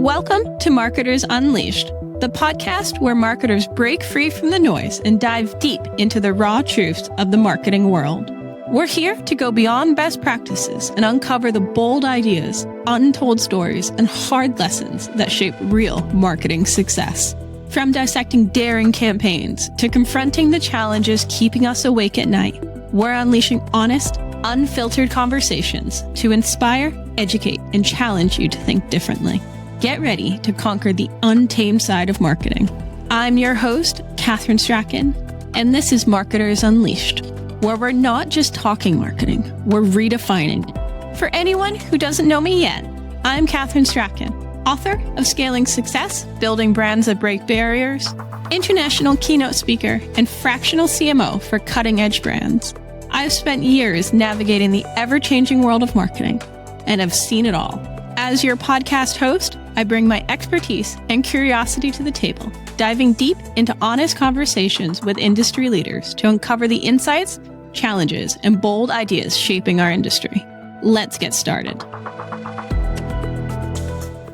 Welcome to Marketers Unleashed, the podcast where marketers break free from the noise and dive deep into the raw truths of the marketing world. We're here to go beyond best practices and uncover the bold ideas, untold stories, and hard lessons that shape real marketing success. From dissecting daring campaigns to confronting the challenges keeping us awake at night, we're unleashing honest, unfiltered conversations to inspire, educate, and challenge you to think differently. Get ready to conquer the untamed side of marketing. I'm your host, Catherine Strachan, and this is Marketers Unleashed, where we're not just talking marketing, we're redefining it. For anyone who doesn't know me yet, I'm Catherine Strachan, author of Scaling Success, Building Brands That Break Barriers, international keynote speaker, and fractional CMO for cutting-edge brands. I've spent years navigating the ever-changing world of marketing and have seen it all. As your podcast host, I bring my expertise and curiosity to the table, diving deep into honest conversations with industry leaders to uncover the insights, challenges, and bold ideas shaping our industry. Let's get started.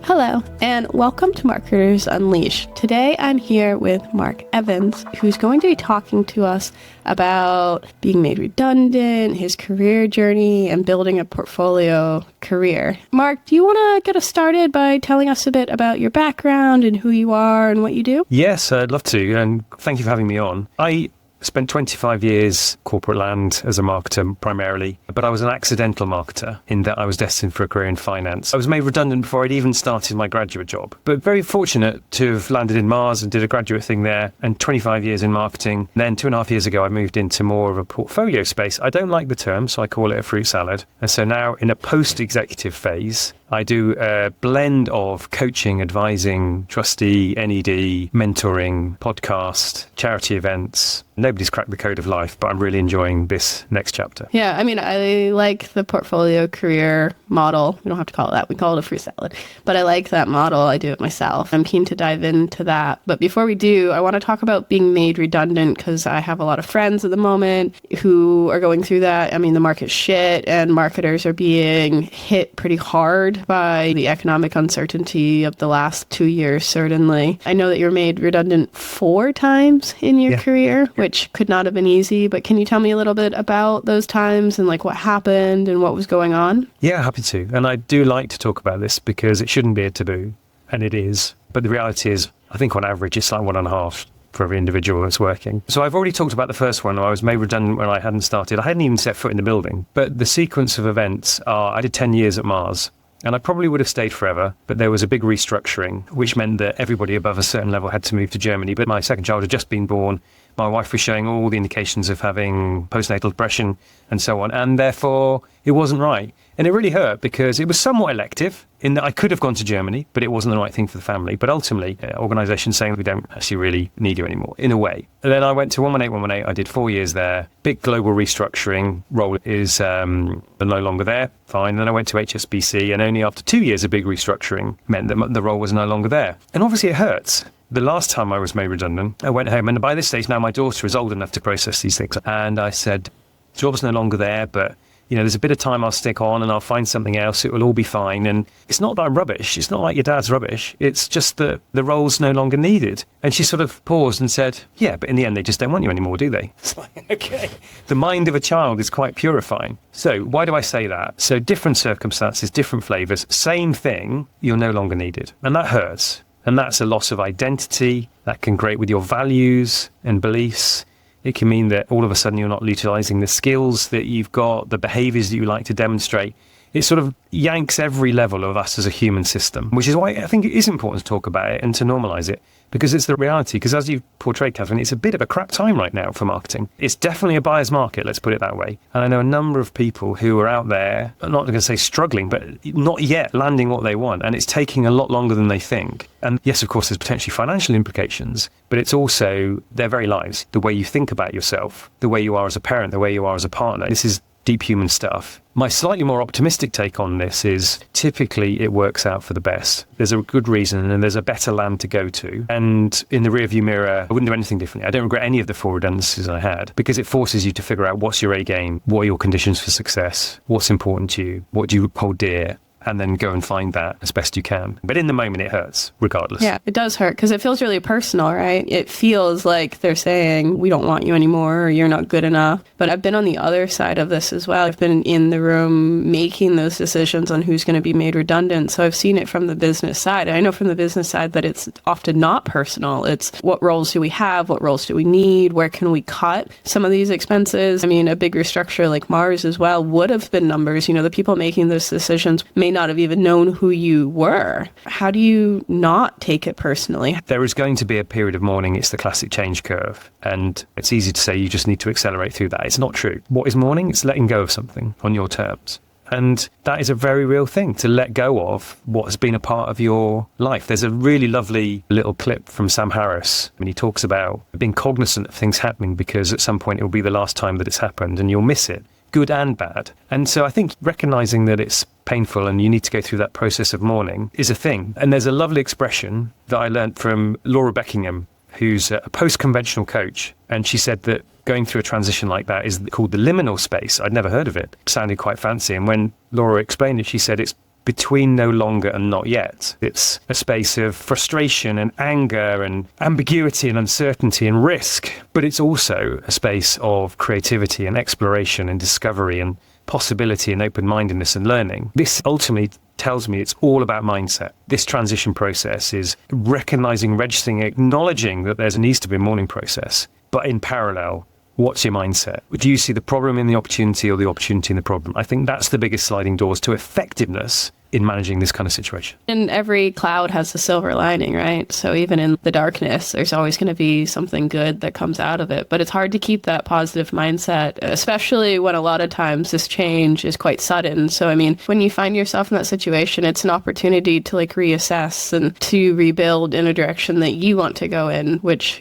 Hello, and welcome to Marketers Unleashed. Today, I'm here with Mark Evans, who's going to be talking to us about being made redundant, his career journey, and building a portfolio career. Mark, do you want to get us started by telling us a bit about your background and who you are and what you do? Yes, I'd love to, and thank you for having me on. I spent 25 years corporate land as a marketer primarily, but I was an accidental marketer in that I was destined for a career in finance. I was made redundant before I'd even started my graduate job, but very fortunate to have landed in Mars and did a graduate thing there, and 25 years in marketing. Then 2.5 years ago, I moved into more of a portfolio space. I don't like the term, so I call it a fruit salad. And so now in a post-executive phase, I do a blend of coaching, advising, trustee, NED, mentoring, podcast, charity events. Nobody's cracked the code of life, but I'm really enjoying this next chapter. Yeah, I mean, I like the portfolio career model. We don't have to call it that. We call it a fruit salad. But I like that model. I do it myself. I'm keen to dive into that. But before we do, I want to talk about being made redundant because I have a lot of friends at the moment who are going through that. I mean, the market's shit and marketers are being hit pretty hard by the economic uncertainty of the last 2 years, certainly. I know that you're made redundant 4 times in your career, which could not have been easy, but can you tell me a little bit about those times and like what happened and what was going on? Yeah, happy to. And I do like to talk about this because it shouldn't be a taboo, and it is. But the reality is, I think on average, it's like 1.5 for every individual that's working. So I've already talked about the first one. I was made redundant when I hadn't started. I hadn't even set foot in the building. But the sequence of events are, I did 10 years at Mars. And I probably would have stayed forever, but there was a big restructuring, which meant that everybody above a certain level had to move to Germany. But my second child had just been born. My wife was showing all the indications of having postnatal depression and so on. And therefore, it wasn't right. And it really hurt because it was somewhat elective in that I could have gone to Germany, but it wasn't the right thing for the family. But ultimately, organisations saying we don't actually really need you anymore, in a way. And then I went to 118. I did 4 years there. Big global restructuring. Role is no longer there. Fine. Then I went to HSBC, and only after 2 years of big restructuring meant that the role was no longer there. And obviously it hurts. The last time I was made redundant, I went home, and by this stage now my daughter is old enough to process these things. And I said, job's no longer there, but there's a bit of time I'll stick on and I'll find something else. It will all be fine. And it's not that I'm rubbish. It's not like your dad's rubbish. It's just that the role's no longer needed. And she sort of paused and said, yeah, but in the end, they just don't want you anymore, do they? It's like, okay. The mind of a child is quite purifying. So why do I say that? So different circumstances, different flavors, same thing, you're no longer needed. And that hurts. And that's a loss of identity. That can grate with your values and beliefs. It can mean that all of a sudden you're not utilizing the skills that you've got, the behaviors that you like to demonstrate. It sort of yanks every level of us as a human system, which is why I think it is important to talk about it and to normalize it, because it's the reality. Because as you've portrayed, Catherine, it's a bit of a crap time right now for marketing. It's definitely a buyer's market, let's put it that way. And I know a number of people who are out there, I'm not going to say struggling, but not yet landing what they want. And it's taking a lot longer than they think. And yes, of course, there's potentially financial implications, but it's also their very lives, the way you think about yourself, the way you are as a parent, the way you are as a partner. This is deep human stuff. My slightly more optimistic take on this is typically it works out for the best. There's a good reason and there's a better land to go to. And in the rearview mirror, I wouldn't do anything differently. I don't regret any of the 4 redundancies I had because it forces you to figure out what's your A game, what are your conditions for success, what's important to you, what do you hold dear. and then go and find that as best you can. But in the moment, it hurts regardless. Yeah, it does hurt because it feels really personal, right? It feels like they're saying, we don't want you anymore, or you're not good enough. But I've been on the other side of this as well. I've been in the room making those decisions on who's going to be made redundant. So I've seen it from the business side. I know from the business side that it's often not personal. It's what roles do we have? What roles do we need? Where can we cut some of these expenses? I mean, a big restructure like Mars as well would have been numbers. You know, the people making those decisions may not have even known who you were. How do you not take it personally? There is going to be a period of mourning. It's the classic change curve. And it's easy to say you just need to accelerate through that. It's not true. What is mourning? It's letting go of something on your terms. And that is a very real thing, to let go of what has been a part of your life. There's a really lovely little clip from Sam Harris when he talks about being cognizant of things happening, because at some point it will be the last time that it's happened and you'll miss it, good and bad. And so I think recognizing that it's painful and you need to go through that process of mourning is a thing. And there's a lovely expression that I learned from Laura Beckingham, who's a post-conventional coach. And she said that going through a transition like that is called the liminal space. I'd never heard of it. It sounded quite fancy. And when Laura explained it, she said it's between no longer and not yet. It's a space of frustration and anger and ambiguity and uncertainty and risk. But it's also a space of creativity and exploration and discovery and possibility and open-mindedness and learning. This ultimately tells me it's all about mindset. This transition process is recognizing, registering, acknowledging that there needs to be a mourning process. But in parallel, what's your mindset? Do you see the problem in the opportunity or the opportunity in the problem? I think that's the biggest sliding doors to effectiveness in managing this kind of situation. And every cloud has a silver lining, right? So even in the darkness, there's always going to be something good that comes out of it. But it's hard to keep that positive mindset, especially when a lot of times this change is quite sudden. So, I mean, when you find yourself in that situation, it's an opportunity to reassess and to rebuild in a direction that you want to go in, which,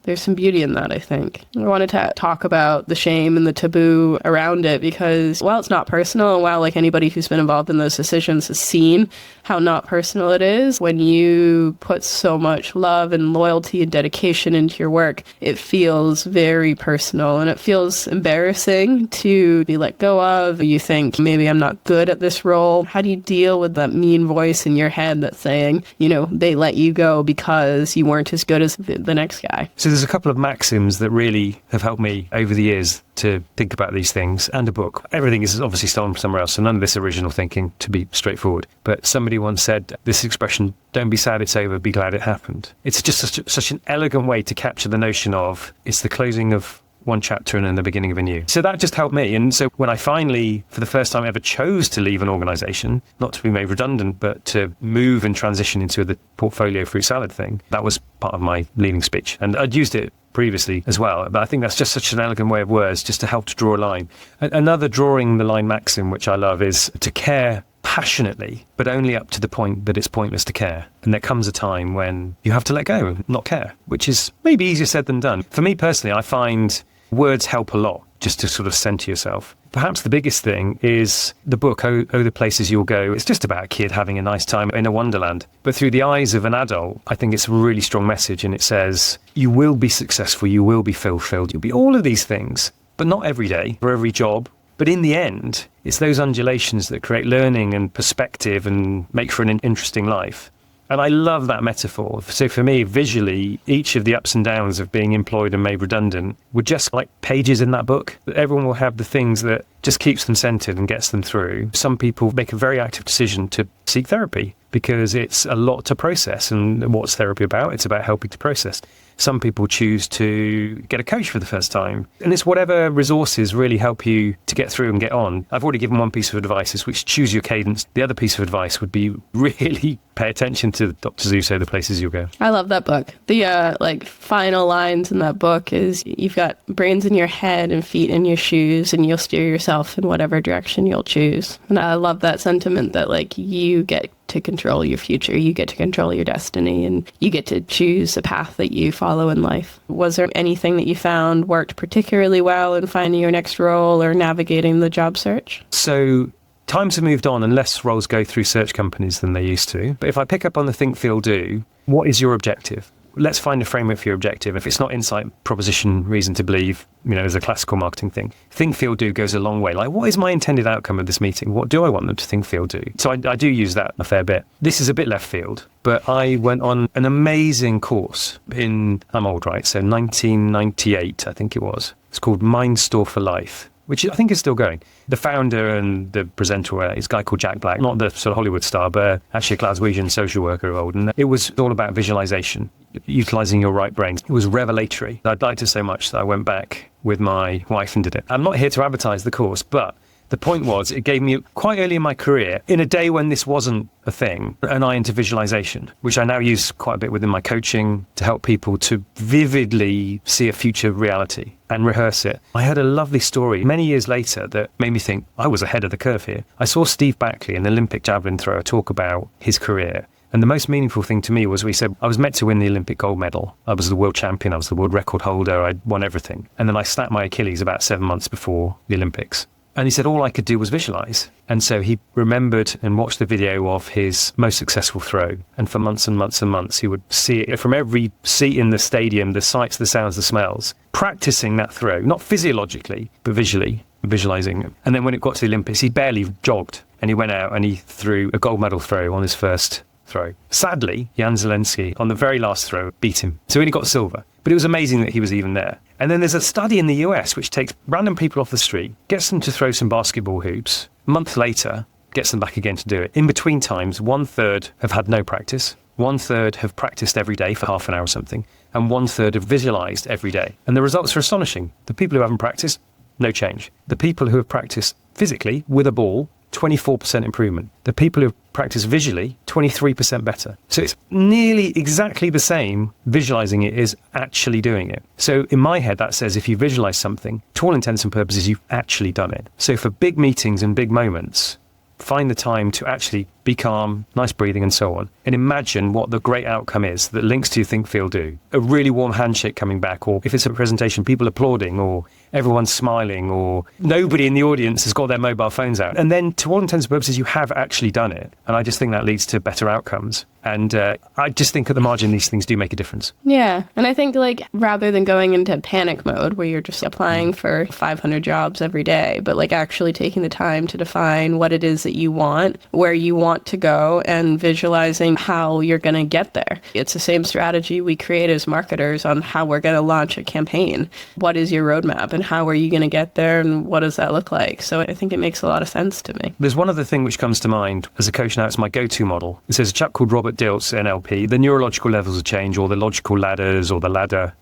there's some beauty in that, I think. I wanted to talk about the shame and the taboo around it because, while it's not personal, and while anybody who's been involved in those decisions has seen how not personal it is, when you put so much love and loyalty and dedication into your work, it feels very personal and it feels embarrassing to be let go of. You think, maybe I'm not good at this role. How do you deal with that mean voice in your head that's saying, they let you go because you weren't as good as the next guy? So there's a couple of maxims that really have helped me over the years to think about these things, and a book. Everything is obviously stolen from somewhere else, so none of this original thinking, to be straightforward. But somebody once said this expression, don't be sad it's over, be glad it happened. It's just such an elegant way to capture the notion of it's the closing of one chapter and then the beginning of a new. So that just helped me. And so when I finally, for the first time ever, chose to leave an organization, not to be made redundant, but to move and transition into the portfolio fruit salad thing, that was part of my leaving speech. And I'd used it previously as well, but I think that's just such an elegant way of words, just to help to draw a line. Another drawing the line maxim, which I love, is to care passionately, but only up to the point that it's pointless to care. And there comes a time when you have to let go and not care, which is maybe easier said than done. For me personally, I find words help a lot, just to sort of center yourself. Perhaps the biggest thing is the book, Oh, the Places You'll Go. It's just about a kid having a nice time in a wonderland. But through the eyes of an adult, I think it's a really strong message. And it says, you will be successful, you will be fulfilled, you'll be all of these things, but not every day, for every job. But in the end, it's those undulations that create learning and perspective and make for an interesting life. And I love that metaphor. So for me, visually, each of the ups and downs of being employed and made redundant were just like pages in that book. Everyone will have the things that just keeps them centered and gets them through. Some people make a very active decision to seek therapy because it's a lot to process. And what's therapy about? It's about helping to process. Some people choose to get a coach for the first time. And it's whatever resources really help you to get through and get on. I've already given one piece of advice, which choose your cadence. The other piece of advice would be really pay attention to Dr. Seuss, The Places You'll Go. I love that book. The final lines in that book is, you've got brains in your head and feet in your shoes, and you'll steer yourself in whatever direction you'll choose. And I love that sentiment that you get to control your future, you get to control your destiny, and you get to choose a path that you follow in life. Was there anything that you found worked particularly well in finding your next role or navigating the job search? So times have moved on and less roles go through search companies than they used to. But if I pick up on the think, feel, do, what is your objective? let's find a framework for your objective. If it's not insight, proposition, reason to believe, as a classical marketing thing, think, feel, do goes a long way. Like, what is my intended outcome of this meeting? What do I want them to think, feel, do? So I do use that a fair bit. This is a bit left field, but I went on an amazing course I'm old, right? So 1998, I think it was. It's called Mind Store for Life, which I think is still going. The founder and the presenter is a guy called Jack Black, not the sort of Hollywood star, but actually a Glaswegian social worker of old. And it was all about visualization, utilizing your right brain. It was revelatory. I'd liked it so much that I went back with my wife and did it. I'm not here to advertise the course, but the point was, it gave me quite early in my career, in a day when this wasn't a thing, an eye into visualization, which I now use quite a bit within my coaching to help people to vividly see a future reality and rehearse it. I heard a lovely story many years later that made me think I was ahead of the curve here. I saw Steve Backley, an Olympic javelin thrower, talk about his career. And the most meaningful thing to me was he said, I was meant to win the Olympic gold medal. I was the world champion. I was the world record holder. I'd won everything. And then I snapped my Achilles about 7 months before the Olympics. And he said all I could do was visualize. And so he remembered and watched the video of his most successful throw. And for months and months and months, he would see it from every seat in the stadium, the sights, the sounds, the smells, practicing that throw, not physiologically, but visually, visualizing it. And then when it got to the Olympics, he barely jogged. And he went out and he threw a gold medal throw on his first throw. Sadly, Jan Zelensky, on the very last throw, beat him. So he only got silver. But it was amazing that he was even there. And then there's a study in the US which takes random people off the street, gets them to throw some basketball hoops. A month later, gets them back again to do it. In between times, 1/3 have had no practice. 1/3 have practiced every day for half an hour or something. And 1/3 have visualized every day. And the results are astonishing. The people who haven't practiced, no change. The people who have practiced physically with a ball, 24% improvement. The people who practice visually, 23% better. So it's nearly exactly the same visualizing it is actually doing it. So in my head, that says if you visualize something, to all intents and purposes, you've actually done it. So for big meetings and big moments, find the time to actually be calm, nice breathing and so on, and imagine what the great outcome is that links to think, feel, do. A really warm handshake coming back, or if it's a presentation, people applauding, or everyone's smiling, or nobody in the audience has got their mobile phones out. And then to all intents and purposes, you have actually done it. And I just think that leads to better outcomes. And I just think at the margin, these things do make a difference. Yeah. And I think rather than going into panic mode where you're just applying for 500 jobs every day, but actually taking the time to define what it is that you want, where you want to go, and visualizing how you're going to get there. It's the same strategy we create as marketers on how we're going to launch a campaign. What is your roadmap and how are you going to get there and what does that look like? So I think it makes a lot of sense to me. There's one other thing which comes to mind as a coach now. It's my go-to model. There's a chap called Robert Dilts, NLP, the neurological levels of change, or the logical ladders, or the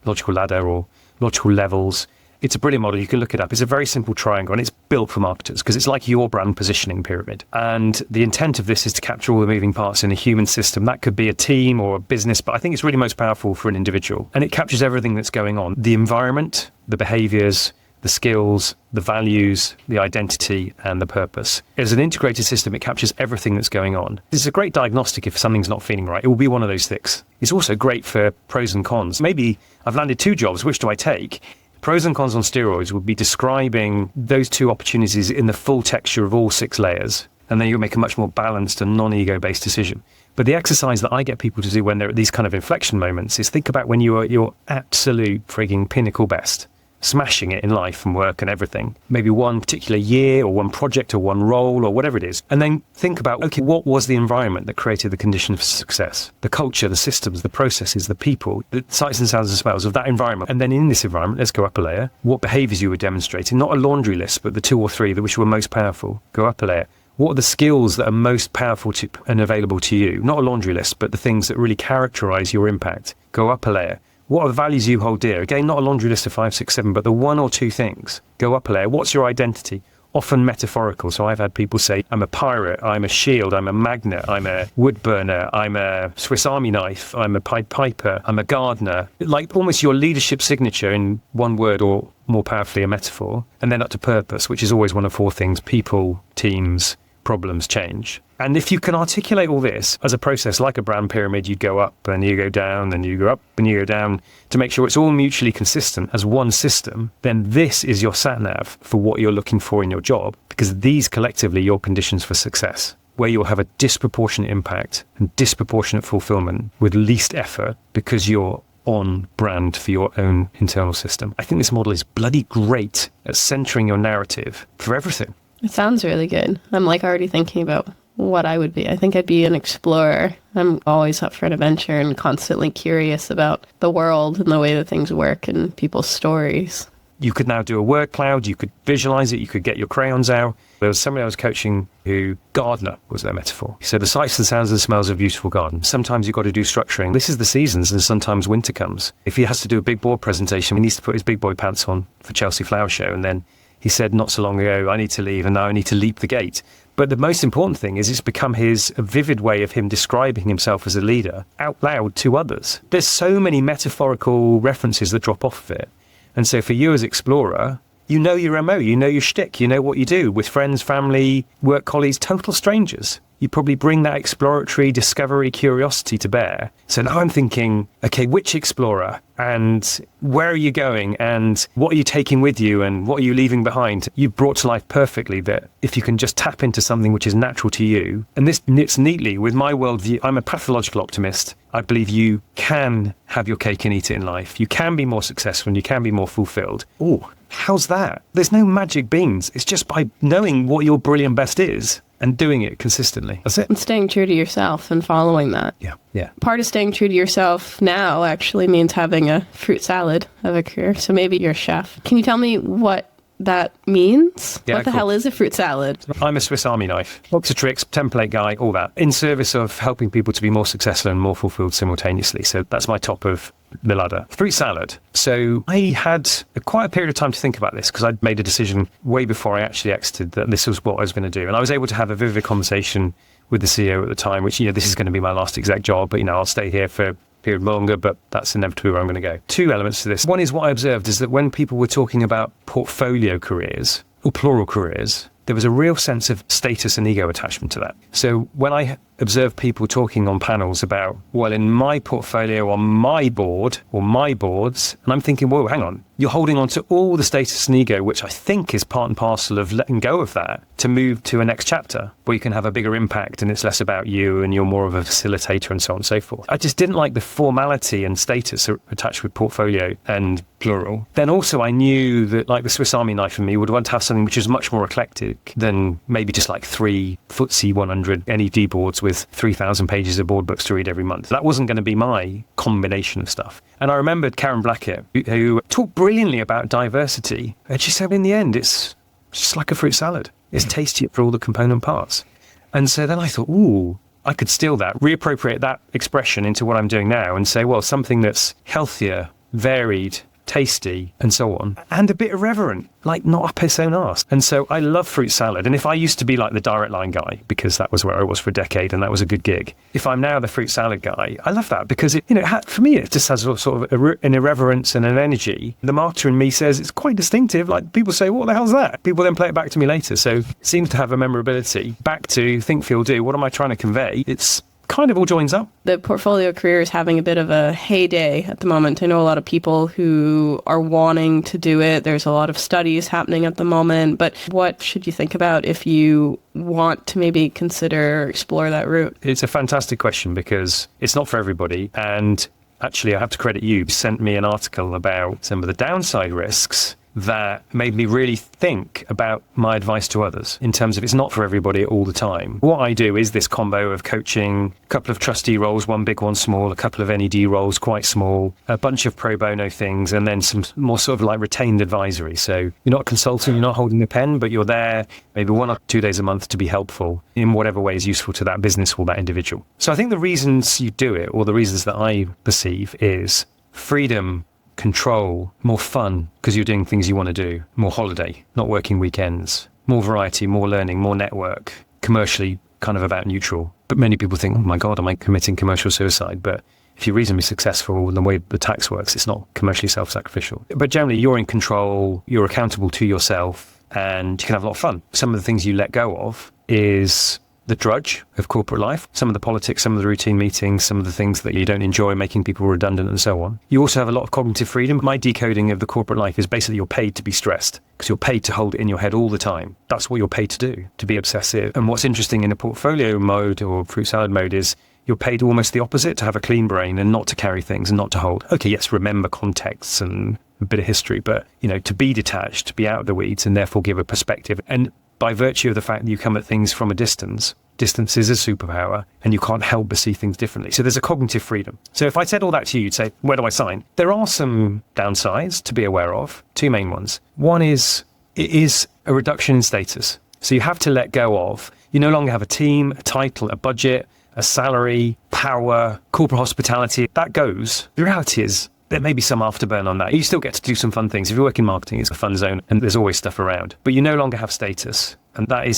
logical ladder, or logical levels. It's a brilliant model. You can look it up. It's a very simple triangle, and it's built for marketers because it's like your brand positioning pyramid. And the intent of this is to capture all the moving parts in a human system. That could be a team or a business, but I think it's really most powerful for an individual. And it captures everything that's going on: the environment, the behaviors, the skills, the values, the identity, and the purpose. As an integrated system, it captures everything that's going on. This is a great diagnostic if something's not feeling right. It will be one of those things. It's also great for pros and cons. Maybe I've landed 2 jobs. Which do I take? Pros and cons on steroids would be describing those 2 opportunities in the full texture of all 6 layers. And then you'll make a much more balanced and non-ego-based decision. But the exercise that I get people to do when they're at these kind of inflection moments is think about when you are at your absolute frigging pinnacle best, smashing it in life and work and everything. Maybe one particular year or one project or one role or whatever it is. And then think about, okay, what was the environment that created the condition for success? The culture, the systems, the processes, the people, the sights and sounds and smells of that environment. And then in this environment, let's go up a layer. What behaviors you were demonstrating, not a laundry list, but the 2 or 3 that which were most powerful. Go up a layer. What are the skills that are most powerful to and available to you? Not a laundry list, but the things that really characterize your impact. Go up a layer. What are the values you hold dear? Again, not a laundry list of 5, 6, 7, but the 1 or 2 things. Go up a layer. What's your identity? Often metaphorical. So I've had people say, I'm a pirate, I'm a shield, I'm a magnet, I'm a wood burner, I'm a Swiss Army knife, I'm a Pied Piper, I'm a gardener. Like almost your leadership signature in one word, or more powerfully a metaphor. And then up to purpose, which is always one of 4 things: people, teams, problems, change. And if you can articulate all this as a process, like a brand pyramid, you go up and you go down and you go up and you go down to make sure it's all mutually consistent as one system, then this is your sat nav for what you're looking for in your job, because these collectively are your conditions for success. where you'll have a disproportionate impact and disproportionate fulfillment with least effort because you're on brand for your own internal system. I think this model is bloody great at centering your narrative for everything. It sounds really good. I'm like already thinking about what I would be. I think I'd be an explorer. I'm always up for an adventure and constantly curious about the world and the way that things work and people's stories. You could now do a word cloud, you could visualize it, you could get your crayons out. There was somebody I was coaching who, gardener was their metaphor. So the sights, the sounds, and the smells of a beautiful garden. Sometimes you've got to do structuring. This is the seasons, and sometimes winter comes. If he has to do a big board presentation, he needs to put his big boy pants on for Chelsea Flower Show. And then he said not so long ago, I need to leave, and now I need to leap the gate. But the most important thing is it's become a vivid way of him describing himself as a leader out loud to others. There's so many metaphorical references that drop off of it. And so for you as explorer, you know your MO, you know your shtick, you know what you do with friends, family, work colleagues, total strangers. You probably bring that exploratory discovery curiosity to bear. So now I'm thinking, okay, which explorer and where are you going and what are you taking with you and what are you leaving behind? You brought to life perfectly that if you can just tap into something which is natural to you, and this knits neatly with my worldview. I'm a pathological optimist. I believe you can have your cake and eat it in life. You can be more successful and you can be more fulfilled. Oh, how's that? There's no magic beans. It's just by knowing what your brilliant best is and doing it consistently. That's it. And staying true to yourself and following that. Yeah. Part of staying true to yourself now actually means having a fruit salad of a career. So maybe you're a chef. Can you tell me what that means? Yeah, what the hell is a fruit salad? I'm a Swiss Army knife. Box of tricks, template guy, all that. In service of helping people to be more successful and more fulfilled simultaneously. So that's my top of the ladder. Fruit salad. So I had quite a period of time to think about this because I'd made a decision way before I actually exited that this was what I was going to do. And I was able to have a vivid conversation with the CEO at the time, which, this is going to be my last exec job, but, I'll stay here for period longer, but that's inevitably where I'm going to go. Two elements to this. One is what I observed is that when people were talking about portfolio careers or plural careers, there was a real sense of status and ego attachment to that. So when I observed people talking on panels about, well, in my portfolio on my board or my boards, and I'm thinking, whoa, hang on, you're holding on to all the status and ego, which I think is part and parcel of letting go of that to move to a next chapter where you can have a bigger impact and it's less about you and you're more of a facilitator and so on and so forth. I just didn't like the formality and status attached with portfolio and plural. Then also I knew that like the Swiss Army knife for me would want to have something which is much more eclectic than maybe just like 3 FTSE 100 NED boards with 3,000 pages of board books to read every month. That wasn't going to be my combination of stuff. And I remembered Karen Blackett, who talked brilliantly about diversity. And she said, in the end, it's just like a fruit salad. It's tasty for all the component parts. And so then I thought, ooh, I could steal that, reappropriate that expression into what I'm doing now and say, well, something that's healthier, varied, tasty, and so on, and a bit irreverent, like not up its own arse. And so I love fruit salad. And if I used to be like the direct line guy, because that was where I was for a decade and that was a good gig, if I'm now the fruit salad guy, I love that because it, for me, it just has a sort of an irreverence and an energy. The marketer in me says it's quite distinctive. Like people say, what the hell's that? People then play it back to me later. So it seems to have a memorability. Back to think, feel, do. What am I trying to convey? It's kind of all joins up. The portfolio career is having a bit of a heyday at the moment. I know a lot of people who are wanting to do it. There's a lot of studies happening at the moment. But what should you think about if you want to maybe consider or explore that route? It's a fantastic question because it's not for everybody. And actually, I have to credit you. You sent me an article about some of the downside risks that made me really think about my advice to others in terms of it's not for everybody all the time. What I do is this combo of coaching, a couple of trustee roles, one big, one small, a couple of NED roles, quite small, a bunch of pro bono things, and then some more sort of like retained advisory. So you're not a consultant, you're not holding the pen, but you're there maybe 1 or 2 days a month to be helpful in whatever way is useful to that business or that individual. So I think the reasons you do it, or the reasons that I perceive, is freedom, control, more fun because you're doing things you want to do, more holiday, not working weekends, more variety, more learning, more network, commercially kind of about neutral. But many people think, oh my God, am I committing commercial suicide? But if you're reasonably successful in the way the tax works, it's not commercially self-sacrificial. But generally, you're in control, you're accountable to yourself, and you can have a lot of fun. Some of the things you let go of is the drudge of corporate life, some of the politics, some of the routine meetings, some of the things that you don't enjoy, making people redundant and so on. You also have a lot of cognitive freedom. My decoding of the corporate life is basically you're paid to be stressed because you're paid to hold it in your head all the time. That's what you're paid to do, to be obsessive. And what's interesting in a portfolio mode or fruit salad mode is you're paid almost the opposite, to have a clean brain and not to carry things and not to hold. Okay, yes, remember contexts and a bit of history, but, to be detached, to be out of the weeds and therefore give a perspective. And by virtue of the fact that you come at things from a distance is a superpower and you can't help but see things differently. So there's a cognitive freedom. So if I said all that to you, you'd say, where do I sign? There are some downsides to be aware of, two main ones. One is, it is a reduction in status. So you have to let go of, you no longer have a team, a title, a budget, a salary, power, corporate hospitality. That goes. The reality is, there may be some afterburn on that. You still get to do some fun things. If you work in marketing, it's a fun zone and there's always stuff around. But you no longer have status. And that is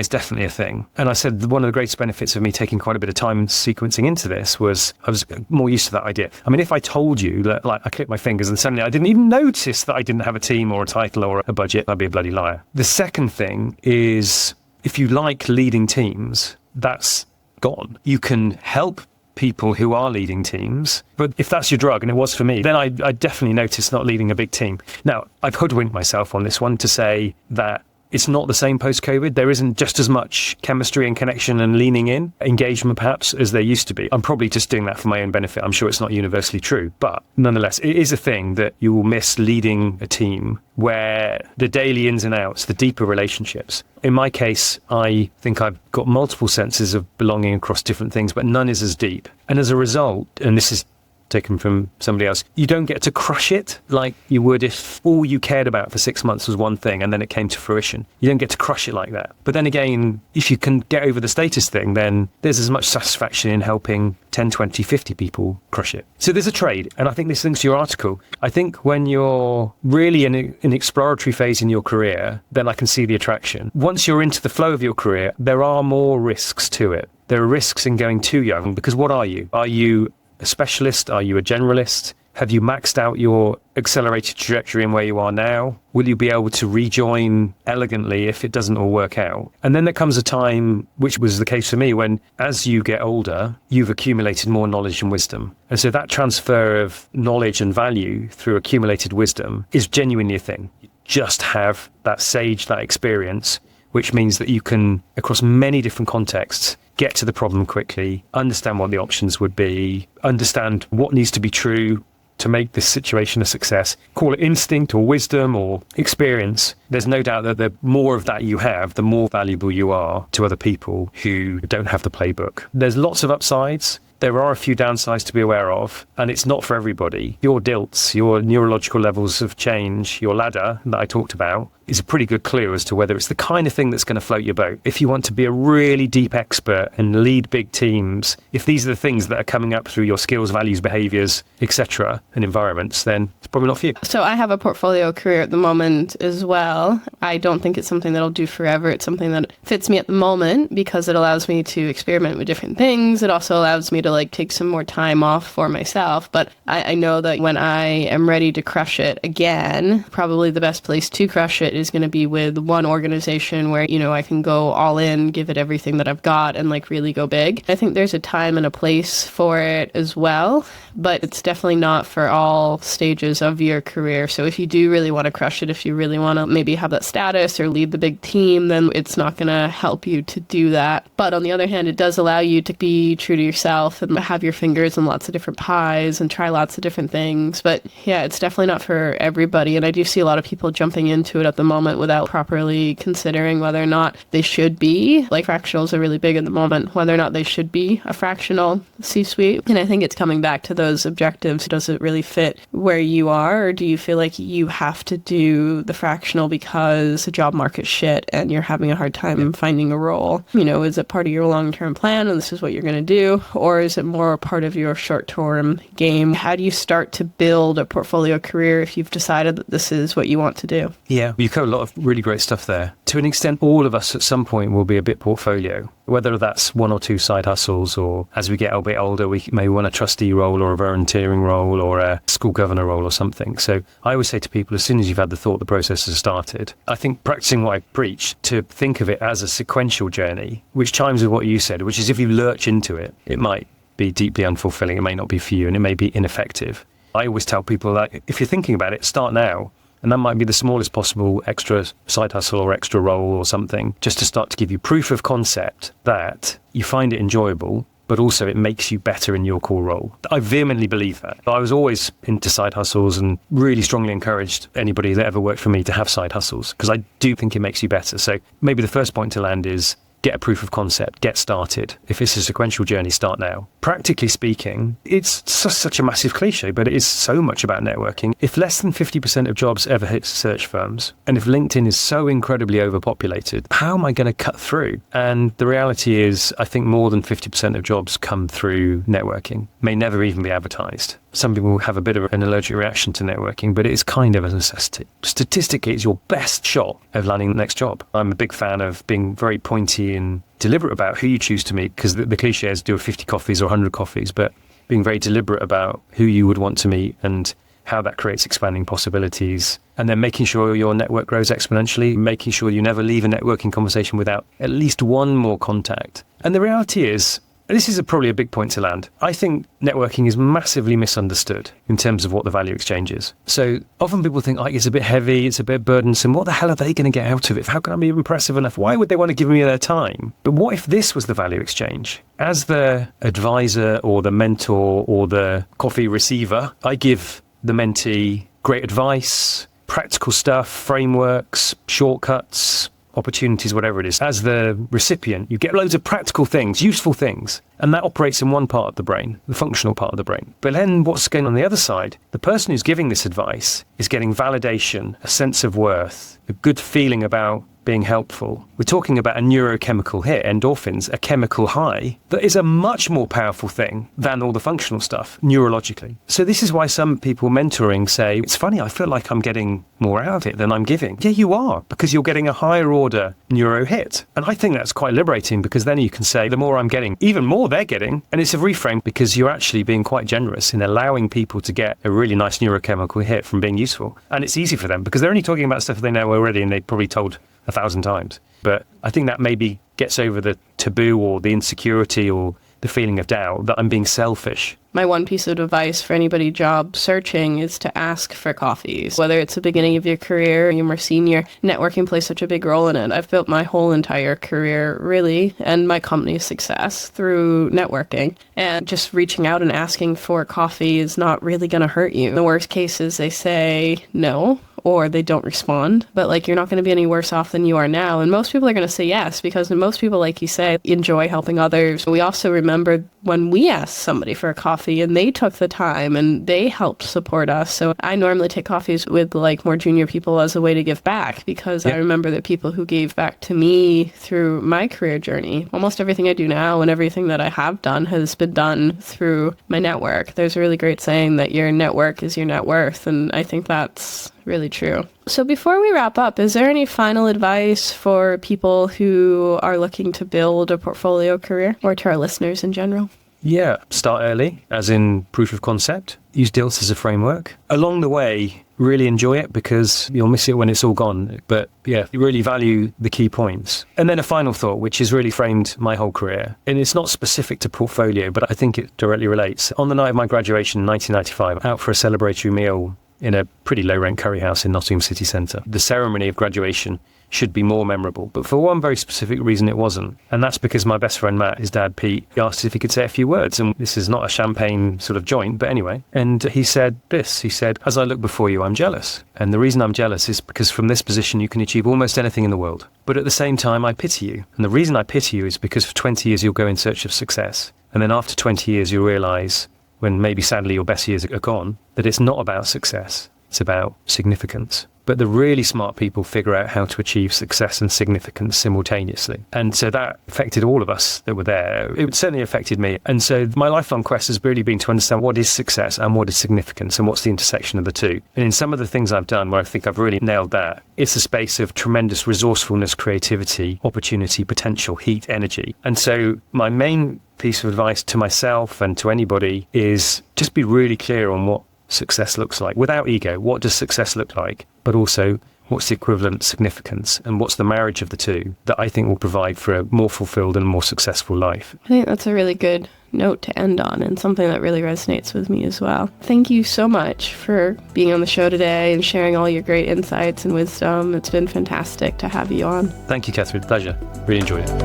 definitely a thing. And I said one of the greatest benefits of me taking quite a bit of time sequencing into this was I was more used to that idea. I mean, if I told you that, like, I clicked my fingers and suddenly I didn't even notice that I didn't have a team or a title or a budget, I'd be a bloody liar. The second thing is, if you like leading teams, that's gone. You can help people who are leading teams, but if that's your drug, and it was for me, then I definitely noticed not leading a big team. Now, I've hoodwinked myself on this one to say that it's not the same post-COVID. There isn't just as much chemistry and connection and leaning in, engagement perhaps, as there used to be. I'm probably just doing that for my own benefit. I'm sure it's not universally true, but nonetheless, it is a thing that you will miss leading a team where the daily ins and outs, the deeper relationships. In my case, I think I've got multiple senses of belonging across different things, but none is as deep. And as a result, and this is taken from somebody else, you don't get to crush it like you would if all you cared about for 6 months was one thing and then it came to fruition. You don't get to crush it like that. But then again, if you can get over the status thing, then there's as much satisfaction in helping 10, 20, 50 people crush it. So there's a trade. And I think this links to your article. I think when you're really in an exploratory phase in your career, then I can see the attraction. Once you're into the flow of your career, there are more risks to it. There are risks in going too young, because what are you? Are you a specialist? Are you a generalist? Have you maxed out your accelerated trajectory in where you are now? Will you be able to rejoin elegantly if it doesn't all work out? And then there comes a time, which was the case for me, when as you get older, you've accumulated more knowledge and wisdom. And so that transfer of knowledge and value through accumulated wisdom is genuinely a thing. You just have that sage, that experience, which means that you can, across many different contexts, get to the problem quickly, understand what the options would be, understand what needs to be true to make this situation a success. Call it instinct or wisdom or experience. There's no doubt that the more of that you have, the more valuable you are to other people who don't have the playbook. There's lots of upsides. There are a few downsides to be aware of, and it's not for everybody. Your DILTs, your neurological levels of change, your ladder that I talked about, is a pretty good clue as to whether it's the kind of thing that's going to float your boat. If you want to be a really deep expert and lead big teams, if these are the things that are coming up through your skills, values, behaviors, etc., and environments, then it's probably not for you. So I have a portfolio career at the moment as well. I don't think it's something that I'll do forever. It's something that fits me at the moment because it allows me to experiment with different things. It also allows me to take some more time off for myself. But I know that when I am ready to crush it again, probably the best place to crush it is going to be with one organization where, I can go all in, give it everything that I've got and really go big. I think there's a time and a place for it as well, but it's definitely not for all stages of your career. So if you do really want to crush it, if you really want to maybe have that status or lead the big team, then it's not going to help you to do that. But on the other hand, it does allow you to be true to yourself and have your fingers in lots of different pies and try lots of different things. But yeah, it's definitely not for everybody. And I do see a lot of people jumping into it at the moment without properly considering whether or not they should be. Fractionals are really big at the moment, whether or not they should be a fractional C-suite. And I think it's coming back to those objectives. Does it really fit where you are? Or do you feel like you have to do the fractional because the job market's shit and you're having a hard time finding a role? Is it part of your long-term plan and this is what you're going to do? Or is it more part of your short-term game? How do you start to build a portfolio career if you've decided that this is what you want to do? Yeah, you cover a lot of really great stuff there. To an extent, all of us at some point will be a bit portfolio, whether that's one or two side hustles, or as we get a bit older, we may want a trustee role or a volunteering role or a school governor role or something. So I always say to people, as soon as you've had the thought, the process has started. I think practicing what I preach, to think of it as a sequential journey, which chimes with what you said, which is if you lurch into it, it might be deeply unfulfilling. It may not be for you and it may be ineffective. I always tell people that if you're thinking about it, start now. And that might be the smallest possible extra side hustle or extra role or something, just to start to give you proof of concept that you find it enjoyable, but also it makes you better in your core role. I vehemently believe that. I was always into side hustles and really strongly encouraged anybody that ever worked for me to have side hustles, because I do think it makes you better. So maybe the first point to land is get a proof of concept, get started. If it's a sequential journey, start now. Practically speaking, it's such a massive cliche, but it is so much about networking. If less than 50% of jobs ever hit search firms, and if LinkedIn is so incredibly overpopulated, how am I going to cut through? And the reality is, I think more than 50% of jobs come through networking, may never even be advertised. Some people have a bit of an allergic reaction to networking, but it is kind of a necessity. Statistically, it's your best shot of landing the next job. I'm a big fan of being very pointy and deliberate about who you choose to meet, because the cliche is do 50 coffees or 100 coffees, but being very deliberate about who you would want to meet and how that creates expanding possibilities. And then making sure your network grows exponentially, making sure you never leave a networking conversation without at least one more contact. And the reality is, this is probably a big point to land. I think networking is massively misunderstood in terms of what the value exchange is. So often people think, it's a bit heavy, it's a bit burdensome. What the hell are they going to get out of it? How can I be impressive enough? Why would they want to give me their time? But what if this was the value exchange? As the advisor or the mentor or the coffee receiver, I give the mentee great advice, practical stuff, frameworks, shortcuts, opportunities, whatever it is. As the recipient, you get loads of practical things, useful things, and that operates in one part of the brain, the functional part of the brain. But then what's going on the other side? The person who's giving this advice is getting validation, a sense of worth, a good feeling about being helpful. We're talking about a neurochemical hit, endorphins, a chemical high, that is a much more powerful thing than all the functional stuff, neurologically. So this is why some people mentoring say, it's funny, I feel like I'm getting more out of it than I'm giving. Yeah, you are, because you're getting a higher order neuro hit. And I think that's quite liberating, because then you can say, the more I'm getting, even more they're getting. And it's a reframe, because you're actually being quite generous in allowing people to get a really nice neurochemical hit from being useful. And it's easy for them, because they're only talking about stuff they know already, and they probably told 1,000 times. But I think that maybe gets over the taboo or the insecurity or the feeling of doubt that I'm being selfish. My one piece of advice for anybody job searching is to ask for coffees. Whether it's the beginning of your career or you're more senior, networking plays such a big role in it. I've built my whole entire career, really, and my company's success through networking. And just reaching out and asking for coffee is not really going to hurt you. The worst case is they say no, or they don't respond, but you're not going to be any worse off than you are now. And most people are going to say yes, because most people, like you say, enjoy helping others. We also remember when we asked somebody for a coffee and they took the time and they helped support us. So I normally take coffees with more junior people as a way to give back, because I remember the people who gave back to me through my career journey. Almost everything I do now and everything that I have done has been done through my network. There's a really great saying that your network is your net worth, and I think that's really true. So before we wrap up, is there any final advice for people who are looking to build a portfolio career, or to our listeners in general? Yeah, start early, as in proof of concept. Use DILT as a framework. Along the way, really enjoy it, because you'll miss it when it's all gone. But yeah, really value the key points. And then a final thought, which has really framed my whole career. And it's not specific to portfolio, but I think it directly relates. On the night of my graduation in 1995, out for a celebratory meal in a pretty low-rent curry house in Nottingham city centre. The ceremony of graduation should be more memorable, but for one very specific reason it wasn't. And that's because my best friend Matt, his dad Pete, asked if he could say a few words, and this is not a champagne sort of joint, but anyway. And he said this, he said, "As I look before you, I'm jealous. And the reason I'm jealous is because from this position you can achieve almost anything in the world. But at the same time, I pity you. And the reason I pity you is because for 20 years you'll go in search of success. And then after 20 years you'll realise, when maybe sadly your best years are gone, that it's not about success, it's about significance." But the really smart people figure out how to achieve success and significance simultaneously. And so that affected all of us that were there. It certainly affected me. And so my lifelong quest has really been to understand what is success and what is significance and what's the intersection of the two. And in some of the things I've done where I think I've really nailed that, it's a space of tremendous resourcefulness, creativity, opportunity, potential, heat, energy. And so my main piece of advice to myself and to anybody is just be really clear on what success looks like without ego. What does success look like? But also, what's the equivalent significance and what's the marriage of the two that I think will provide for a more fulfilled and more successful life? I think that's a really good note to end on and something that really resonates with me as well. Thank you so much for being on the show today and sharing all your great insights and wisdom. It's been fantastic to have you on. Thank you, Catherine. Pleasure. Really enjoyed it.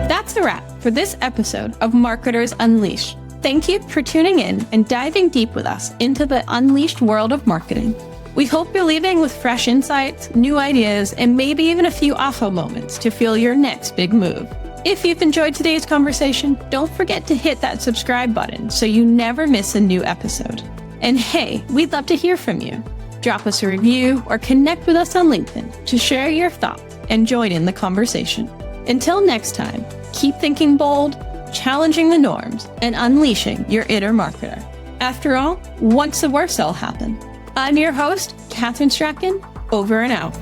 That's a wrap for this episode of Marketers Unleashed. Thank you for tuning in and diving deep with us into the unleashed world of marketing. We hope you're leaving with fresh insights, new ideas, and maybe even a few aha moments to fuel your next big move. If you've enjoyed today's conversation, don't forget to hit that subscribe button so you never miss a new episode. And hey, we'd love to hear from you. Drop us a review or connect with us on LinkedIn to share your thoughts and join in the conversation. Until next time, keep thinking bold, challenging the norms, and unleashing your inner marketer. After all, what's the worst that'll happen? I'm your host, Catherine Strachan, over and out.